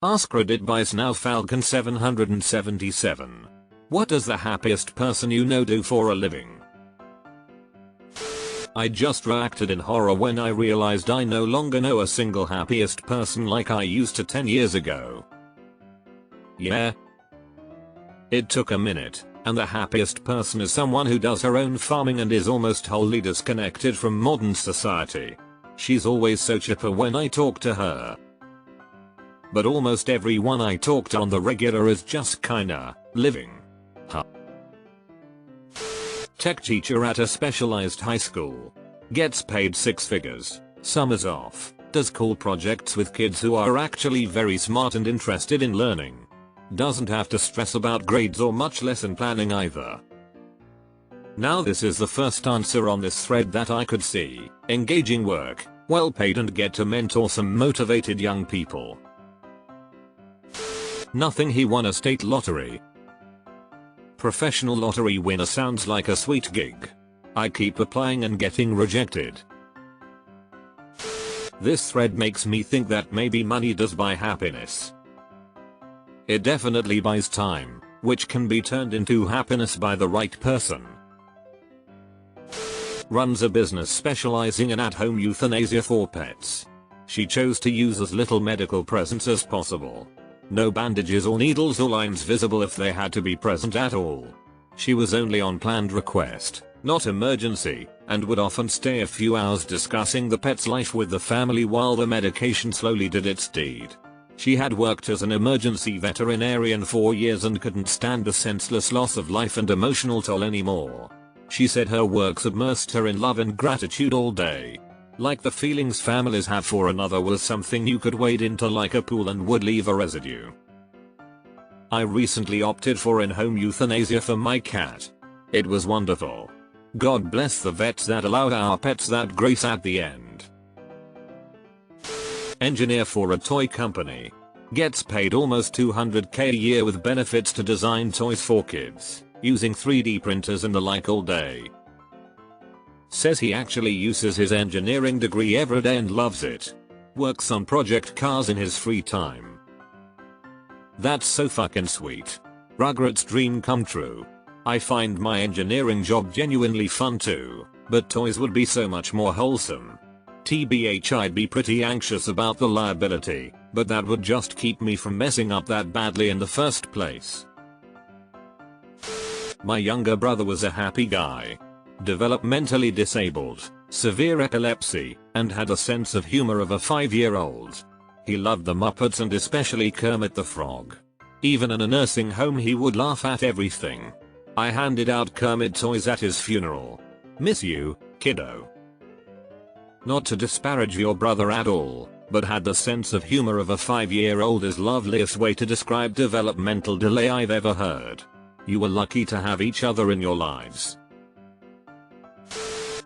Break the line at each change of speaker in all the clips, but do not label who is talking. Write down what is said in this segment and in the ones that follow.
AskReddit buys now Falcon 777. What does the happiest person you know do for a living? I just reacted in horror when I realized I no longer know a single happiest person like I used to 10 years ago. Yeah. It took a minute, and the happiest person is someone who does her own farming and is almost wholly disconnected from modern society. She's always so chipper when I talk to her. But almost everyone I talk to on the regular is just kinda living. Huh. Tech teacher at a specialized high school. Gets paid 6 figures, summers off, does cool projects with kids who are actually very smart and interested in learning. Doesn't have to stress about grades or much lesson planning either. Now this is the first answer on this thread that I could see. Engaging work, well paid and get to mentor some motivated young people. Nothing, he won a state lottery. Professional lottery winner sounds like a sweet gig. I keep applying and getting rejected. This thread makes me think that maybe money does buy happiness. It definitely buys time, which can be turned into happiness by the right person. Runs a business specializing in at-home euthanasia for pets. She chose to use as little medical presence as possible. No bandages or needles or lines visible if they had to be present at all. She was only on planned request, not emergency, and would often stay a few hours discussing the pet's life with the family while the medication slowly did its deed. She had worked as an emergency veterinarian for years and couldn't stand the senseless loss of life and emotional toll anymore. She said her work submersed her in love and gratitude all day. Like the feelings families have for another was something you could wade into like a pool and would leave a residue. I recently opted for in-home euthanasia for my cat. It was wonderful. God bless the vets that allowed our pets that grace at the end. Engineer for a toy company. Gets paid almost $200k a year with benefits to design toys for kids, using 3D printers and the like all day. Says he actually uses his engineering degree every day and loves it. Works on project cars in his free time. That's so fucking sweet. Rugrats' dream come true. I find my engineering job genuinely fun too, but toys would be so much more wholesome. TBH, I'd be pretty anxious about the liability, but that would just keep me from messing up that badly in the first place. My younger brother was a happy guy. Developmentally disabled, severe epilepsy, and had a sense of humor of a 5-year-old. He loved the Muppets and especially Kermit the Frog. Even in a nursing home he would laugh at everything. I handed out Kermit toys at his funeral. Miss you, kiddo. Not to disparage your brother at all, but had the sense of humor of a 5-year-old is loveliest way to describe developmental delay I've ever heard. You were lucky to have each other in your lives.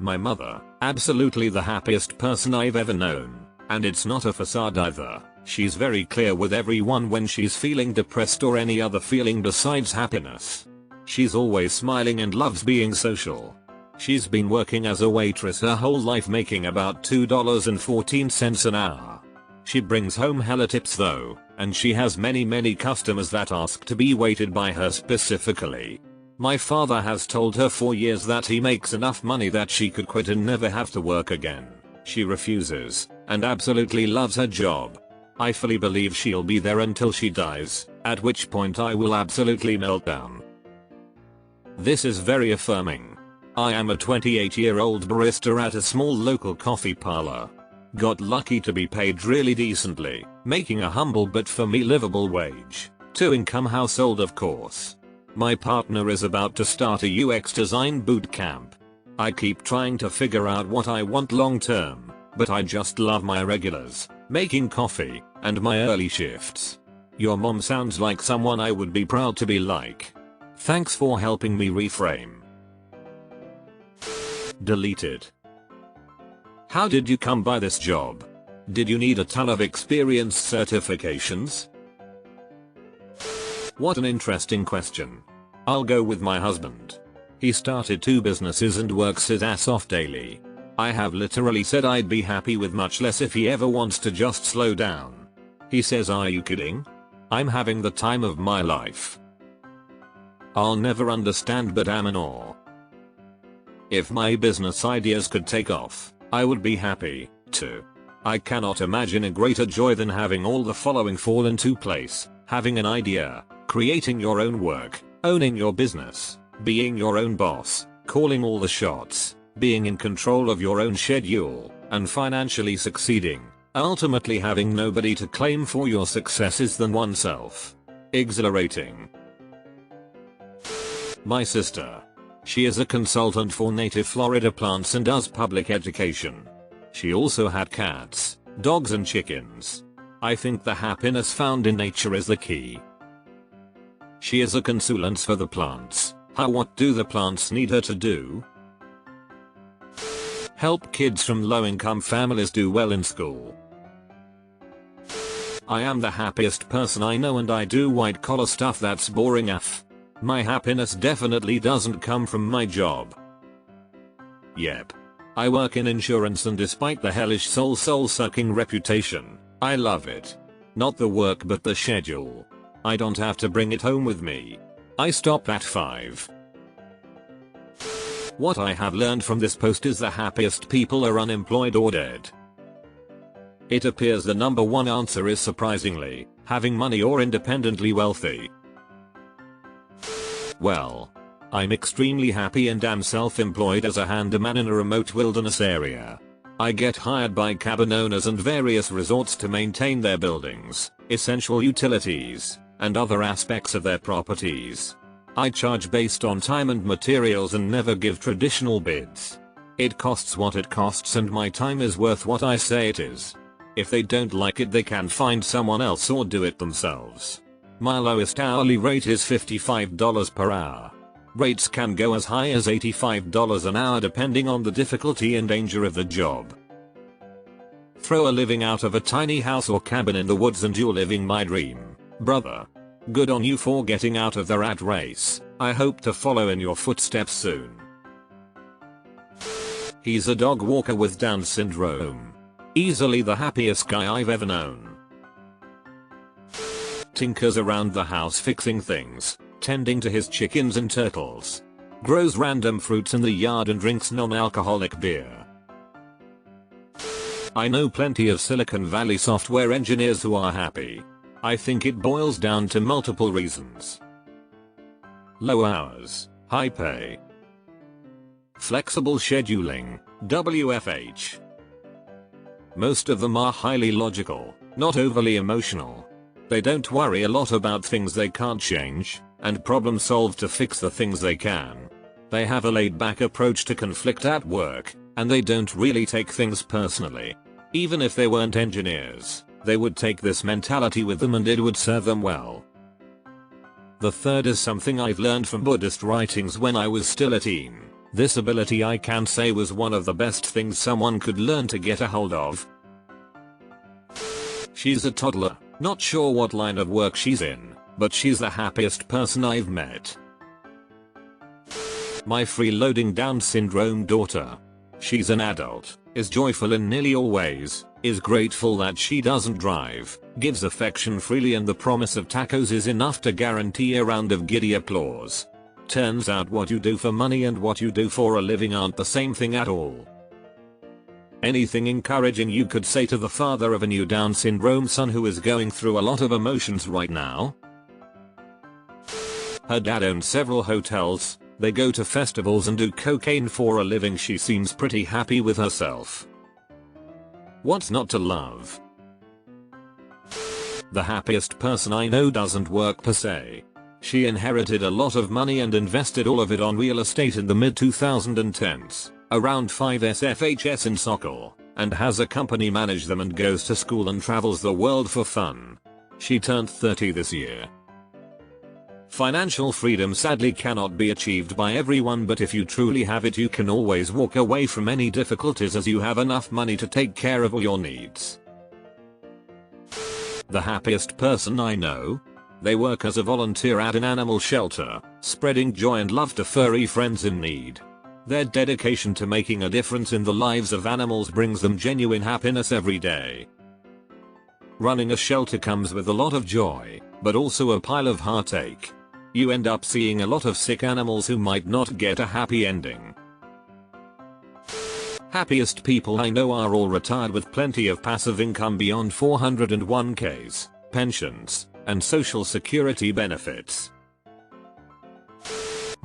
My mother, absolutely the happiest person I've ever known, and it's not a facade either. She's very clear with everyone when she's feeling depressed or any other feeling besides happiness. She's always smiling and loves being social. She's been working as a waitress her whole life making about $2.14 an hour. She brings home hella tips though, and she has many customers that ask to be waited by her specifically. My father has told her for years that he makes enough money that she could quit and never have to work again. She refuses, and absolutely loves her job. I fully believe she'll be there until she dies, at which point I will absolutely melt down. This is very affirming. I am a 28-year-old barista at a small local coffee parlor. Got lucky to be paid really decently, making a humble but for me livable wage. 2-income household of course. My partner is about to start a UX design boot camp. I keep trying to figure out what I want long term, but I just love my regulars, making coffee, and my early shifts. Your mom sounds like someone I would be proud to be like. Thanks for helping me reframe. Deleted. How did you come by this job? Did you need a ton of experience certifications? What an interesting question. I'll go with my husband. He started 2 businesses and works his ass off daily. I have literally said I'd be happy with much less if he ever wants to just slow down. He says, "Are you kidding? I'm having the time of my life. I'll never understand but am in awe. If my business ideas could take off, I would be happy, too. I cannot imagine a greater joy than having all the following fall into place: having an idea, creating your own work, owning your business, being your own boss, calling all the shots, being in control of your own schedule, and financially succeeding, ultimately having nobody to claim for your successes than oneself. Exhilarating." My sister. She is a consultant for native Florida plants and does public education. She also had cats, dogs and chickens. I think the happiness found in nature is the key. She is a consultant for the plants. What do the plants need her to do? Help kids from low-income families do well in school. I am the happiest person I know and I do white-collar stuff that's boring AF. My happiness definitely doesn't come from my job. Yep. I work in insurance and despite the hellish soul-sucking reputation, I love it. Not the work but the schedule. I don't have to bring it home with me. I stop at 5. What I have learned from this post is the happiest people are unemployed or dead. It appears the number one answer is surprisingly, having money or independently wealthy. Well, I'm extremely happy and am self-employed as a handyman in a remote wilderness area. I get hired by cabin owners and various resorts to maintain their buildings, essential utilities, and other aspects of their properties. I charge based on time and materials and never give traditional bids. It costs what it costs and my time is worth what I say it is. If they don't like it they can find someone else or do it themselves. My lowest hourly rate is $55 per hour. Rates can go as high as $85 an hour depending on the difficulty and danger of the job. Throw a living out of a tiny house or cabin in the woods and you're living my dream, brother. Good on you for getting out of the rat race. I hope to follow in your footsteps soon. He's a dog walker with Down syndrome. Easily the happiest guy I've ever known. Tinkers around the house fixing things, tending to his chickens and turtles. Grows random fruits in the yard and drinks non-alcoholic beer. I know plenty of Silicon Valley software engineers who are happy. I think it boils down to multiple reasons. Low hours, high pay. Flexible scheduling, WFH. Most of them are highly logical, not overly emotional. They don't worry a lot about things they can't change, and problem solve to fix the things they can. They have a laid-back approach to conflict at work, and they don't really take things personally. Even if they weren't engineers, they would take this mentality with them and it would serve them well. The third is something I've learned from Buddhist writings when I was still a teen. This ability I can say was one of the best things someone could learn to get a hold of. She's a toddler. Not sure what line of work she's in, but she's the happiest person I've met. My freeloading Down syndrome daughter. She's an adult, is joyful in nearly all ways, is grateful that she doesn't drive, gives affection freely and the promise of tacos is enough to guarantee a round of giddy applause. Turns out what you do for money and what you do for a living aren't the same thing at all. Anything encouraging you could say to the father of a new Down syndrome son who is going through a lot of emotions right now? Her dad owns several hotels, they go to festivals and do cocaine for a living. She seems pretty happy with herself. What's not to love? The happiest person I know doesn't work per se. She inherited a lot of money and invested all of it on real estate in the mid-2010s. Around 5 SFHS in Sokol, and has a company manage them and goes to school and travels the world for fun. She turned 30 this year. Financial freedom sadly cannot be achieved by everyone, but if you truly have it you can always walk away from any difficulties as you have enough money to take care of all your needs. The happiest person I know? They work as a volunteer at an animal shelter, spreading joy and love to furry friends in need. Their dedication to making a difference in the lives of animals brings them genuine happiness every day. Running a shelter comes with a lot of joy, but also a pile of heartache. You end up seeing a lot of sick animals who might not get a happy ending. Happiest people I know are all retired with plenty of passive income beyond 401ks, pensions, and social security benefits.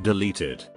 Deleted.